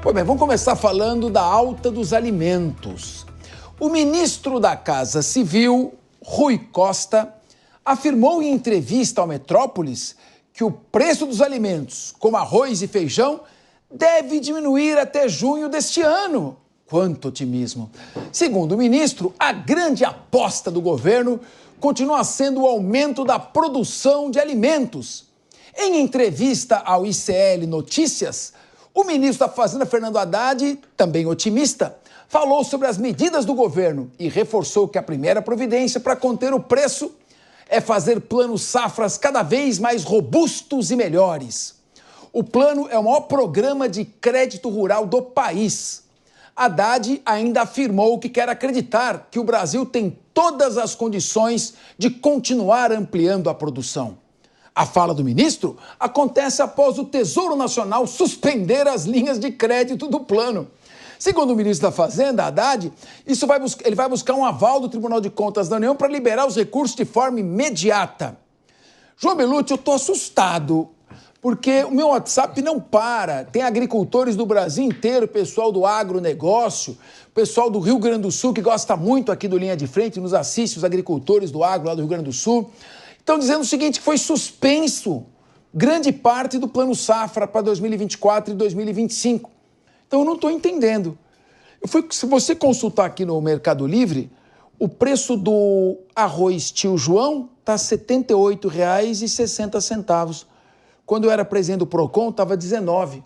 Pois bem, vamos começar falando da alta dos alimentos. O ministro da Casa Civil, Rui Costa, afirmou em entrevista ao Metrópolis que o preço dos alimentos, como arroz e feijão, deve diminuir até junho deste ano. Quanto otimismo! Segundo o ministro, a grande aposta do governo continua sendo o aumento da produção de alimentos. Em entrevista ao ICL Notícias, o ministro da Fazenda, Fernando Haddad, também otimista, falou sobre as medidas do governo e reforçou que a primeira providência para conter o preço é fazer planos safras cada vez mais robustos e melhores. O plano é o maior programa de crédito rural do país. Haddad ainda afirmou que quer acreditar que o Brasil tem todas as condições de continuar ampliando a produção. A fala do ministro acontece após o Tesouro Nacional suspender as linhas de crédito do plano. Segundo o ministro da Fazenda, Haddad, ele vai buscar um aval do Tribunal de Contas da União para liberar os recursos de forma imediata. João Belucci, eu estou assustado, porque o meu WhatsApp não para. Tem agricultores do Brasil inteiro, pessoal do agronegócio, pessoal do Rio Grande do Sul, que gosta muito aqui do Linha de Frente, nos assiste, os agricultores do agro lá do Rio Grande do Sul. Estão dizendo o seguinte, que foi suspenso grande parte do Plano Safra para 2024 e 2025. Então eu não estou entendendo. Se você consultar aqui no Mercado Livre, o preço do arroz Tio João está R$ 78,60. Quando eu era presidente do Procon, estava R$19.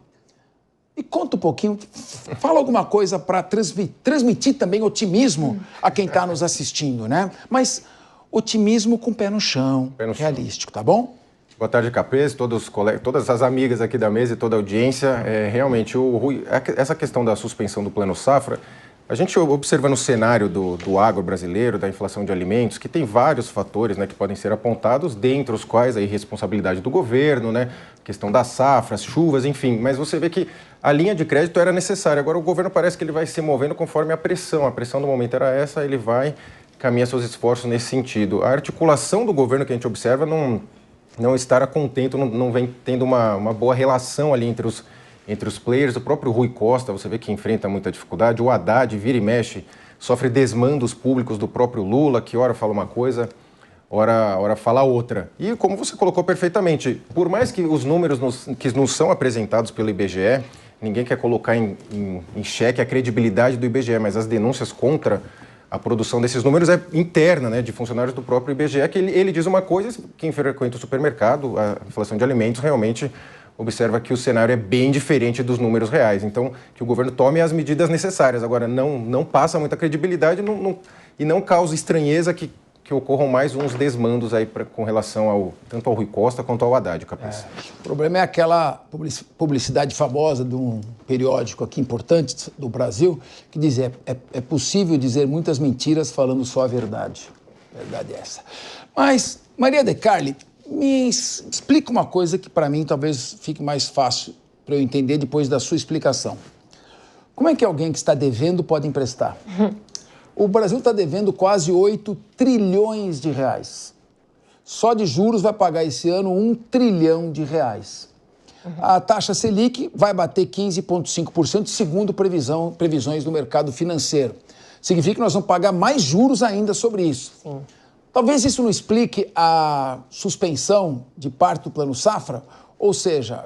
E conta um pouquinho, fala alguma coisa para transmitir também otimismo a quem está nos assistindo, né? Mas otimismo com pé no chão, realístico, tá bom? Boa tarde, Capês, todas as amigas aqui da mesa e toda a audiência. Realmente, essa questão da suspensão do Plano Safra, a gente observa no cenário do agro brasileiro, da inflação de alimentos, que tem vários fatores, né, que podem ser apontados, dentre os quais a irresponsabilidade do governo, né, questão das safras, chuvas, enfim. Mas você vê que a linha de crédito era necessária. Agora o governo parece que ele vai se movendo conforme a pressão. A pressão do momento era essa, ele caminha seus esforços nesse sentido. A articulação do governo que a gente observa não estar a contento, não vem tendo uma boa relação ali entre os players. O próprio Rui Costa, você vê que enfrenta muita dificuldade. O Haddad, vira e mexe, sofre desmandos públicos do próprio Lula, que ora fala uma coisa, ora fala outra. E como você colocou perfeitamente, por mais que os números que nos são apresentados pelo IBGE, ninguém quer colocar em xeque a credibilidade do IBGE, mas as denúncias contra a produção desses números é interna, né, de funcionários do próprio IBGE, que ele diz uma coisa, quem frequenta o supermercado, a inflação de alimentos, realmente observa que o cenário é bem diferente dos números reais. Então, que o governo tome as medidas necessárias. Agora, não passa muita credibilidade e não causa estranheza que ocorram mais uns desmandos aí com relação tanto ao Rui Costa quanto ao Haddad, Capês. O problema é aquela publicidade famosa de um periódico aqui importante do Brasil, que diz é possível dizer muitas mentiras falando só a verdade. A verdade é essa. Mas, Maria De Carli, me explica uma coisa que para mim talvez fique mais fácil para eu entender depois da sua explicação. Como é que alguém que está devendo pode emprestar? O Brasil está devendo quase 8 trilhões de reais. Só de juros vai pagar esse ano 1 trilhão de reais. A taxa Selic vai bater 15,5%, segundo previsões do mercado financeiro. Significa que nós vamos pagar mais juros ainda sobre isso. Sim. Talvez isso não explique a suspensão de parte do Plano Safra, ou seja,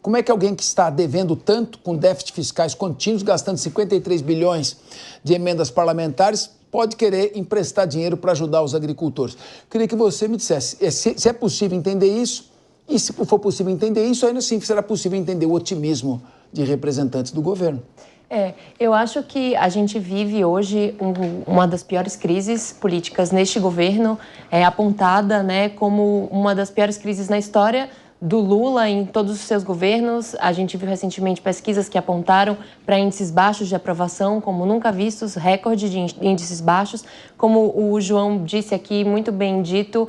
como é que alguém que está devendo tanto, com déficit fiscais contínuos, gastando 53 bilhões de emendas parlamentares, pode querer emprestar dinheiro para ajudar os agricultores? Queria que você me dissesse se é possível entender isso, e se for possível entender isso, ainda assim será possível entender o otimismo de representantes do governo. Eu acho que a gente vive hoje uma das piores crises políticas neste governo, apontada, né, como uma das piores crises na história do Lula em todos os seus governos. A gente viu recentemente pesquisas que apontaram para índices baixos de aprovação, como nunca vistos, recorde de índices baixos. Como o João disse aqui, muito bem dito,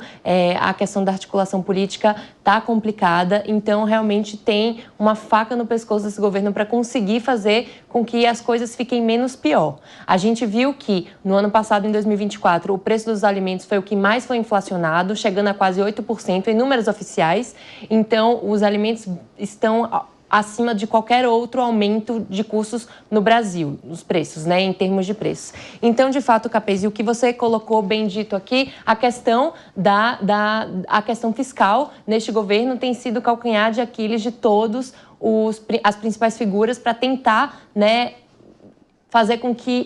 a questão da articulação política está complicada, então realmente tem uma faca no pescoço desse governo para conseguir fazer com que as coisas fiquem menos pior. A gente viu que no ano passado, em 2024, o preço dos alimentos foi o que mais foi inflacionado, chegando a quase 8% em números oficiais. Então, os alimentos estão acima de qualquer outro aumento de custos no Brasil, nos preços, né, em termos de preços. Então, de fato, Capesi, o que você colocou bem dito aqui, a questão a questão fiscal neste governo tem sido o calcanhar de Aquiles de todos as principais figuras para tentar, né, fazer com que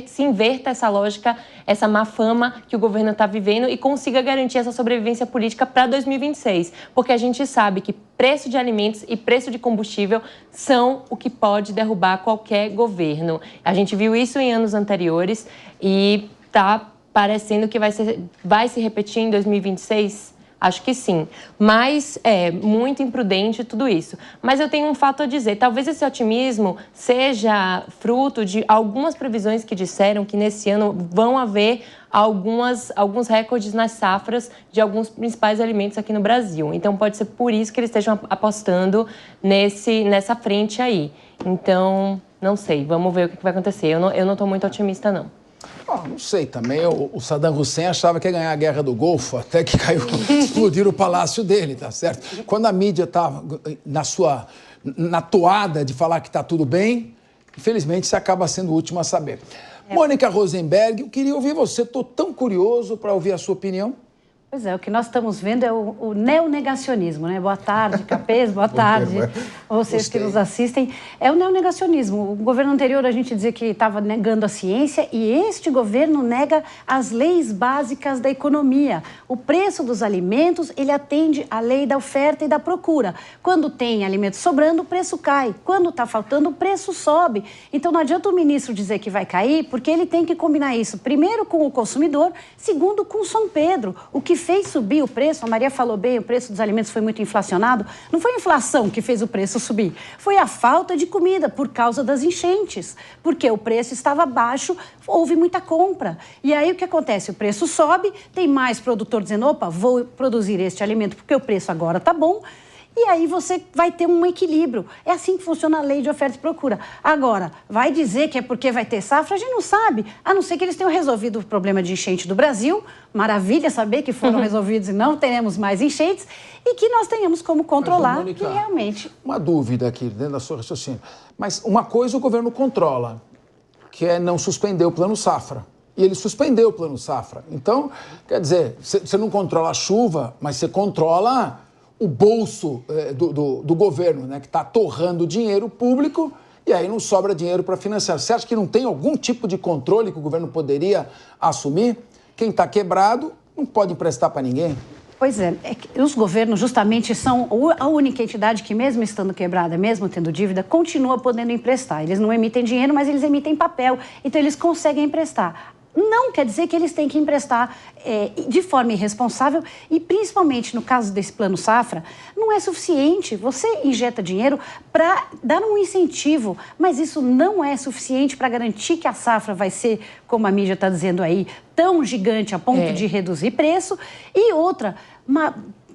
se inverta essa lógica, essa má fama que o governo está vivendo e consiga garantir essa sobrevivência política para 2026. Porque a gente sabe que preço de alimentos e preço de combustível são o que pode derrubar qualquer governo. A gente viu isso em anos anteriores e está parecendo que vai se repetir em 2026. Acho que sim, mas é muito imprudente tudo isso. Mas eu tenho um fato a dizer, talvez esse otimismo seja fruto de algumas previsões que disseram que nesse ano vão haver alguns recordes nas safras de alguns principais alimentos aqui no Brasil. Então pode ser por isso que eles estejam apostando nessa frente aí. Então, não sei, vamos ver o que vai acontecer. Eu não estou muito otimista, não. Não sei também, o Saddam Hussein achava que ia ganhar a Guerra do Golfo, até que explodiram o palácio dele, tá certo? Quando a mídia estava na toada de falar que está tudo bem, infelizmente você acaba sendo o último a saber. Mônica Rosenberg, eu queria ouvir você, estou tão curioso para ouvir a sua opinião. Pois é, o que nós estamos vendo é o neonegacionismo, né? Boa tarde, Capês, boa tarde, vocês que nos assistem. É o neonegacionismo. O governo anterior a gente dizia que estava negando a ciência e este governo nega as leis básicas da economia. O preço dos alimentos, ele atende à lei da oferta e da procura. Quando tem alimentos sobrando, o preço cai. Quando está faltando, o preço sobe. Então não adianta o ministro dizer que vai cair, porque ele tem que combinar isso, primeiro com o consumidor, segundo com o São Pedro. O que fez subir o preço, a Maria falou bem, o preço dos alimentos foi muito inflacionado, não foi a inflação que fez o preço subir, foi a falta de comida por causa das enchentes, porque o preço estava baixo, houve muita compra. E aí o que acontece? O preço sobe, tem mais produtor dizendo, opa, vou produzir este alimento porque o preço agora está bom, e aí você vai ter um equilíbrio. É assim que funciona a lei de oferta e procura. Agora, vai dizer que é porque vai ter safra? A gente não sabe, a não ser que eles tenham resolvido o problema de enchente do Brasil. Maravilha saber que foram resolvidos e não teremos mais enchentes e que nós tenhamos como controlar. Mas, Mônica, que realmente... Uma dúvida aqui dentro da sua raciocínio. Mas uma coisa o governo controla, que é não suspender o Plano Safra. E ele suspendeu o Plano Safra. Então, quer dizer, você não controla a chuva, mas você controla o bolso do governo, né, que está torrando dinheiro público e aí não sobra dinheiro para financiar. Você acha que não tem algum tipo de controle que o governo poderia assumir? Quem está quebrado não pode emprestar para ninguém. Pois é, os governos justamente são a única entidade que, mesmo estando quebrada, mesmo tendo dívida, continua podendo emprestar. Eles não emitem dinheiro, mas eles emitem papel, então eles conseguem emprestar. Não quer dizer que eles têm que emprestar de forma irresponsável e, principalmente no caso desse Plano Safra, não é suficiente. Você injeta dinheiro para dar um incentivo, mas isso não é suficiente para garantir que a safra vai ser, como a mídia está dizendo aí, tão gigante a ponto de reduzir preço. E outra,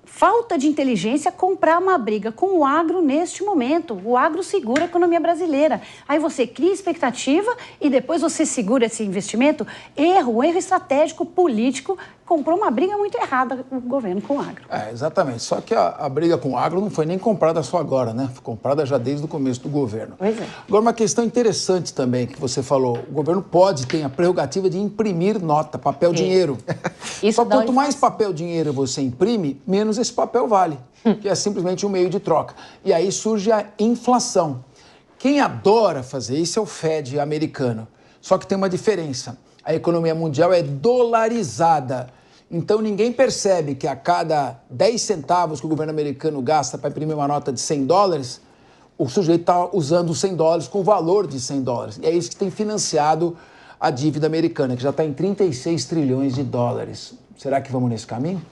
falta de inteligência comprar uma briga com o agro neste momento. O agro segura a economia brasileira. Aí você cria expectativa e depois você segura esse investimento. Um erro estratégico, político, comprou uma briga muito errada o governo com o agro. Exatamente. Só que a briga com o agro não foi nem comprada só agora, né? Foi comprada já desde o começo do governo. Pois é. Agora, uma questão interessante também que você falou. O governo tem a prerrogativa de imprimir nota, papel, dinheiro. Só que quanto mais papel, dinheiro você imprime, menos esse papel vale, que é simplesmente um meio de troca. E aí surge a inflação. Quem adora fazer isso é o Fed americano. Só que tem uma diferença. A economia mundial é dolarizada. Então ninguém percebe que a cada 10 centavos que o governo americano gasta para imprimir uma nota de $100, o sujeito está usando os $100 com o valor de $100. E é isso que tem financiado a dívida americana, que já está em 36 trilhões de dólares. Será que vamos nesse caminho?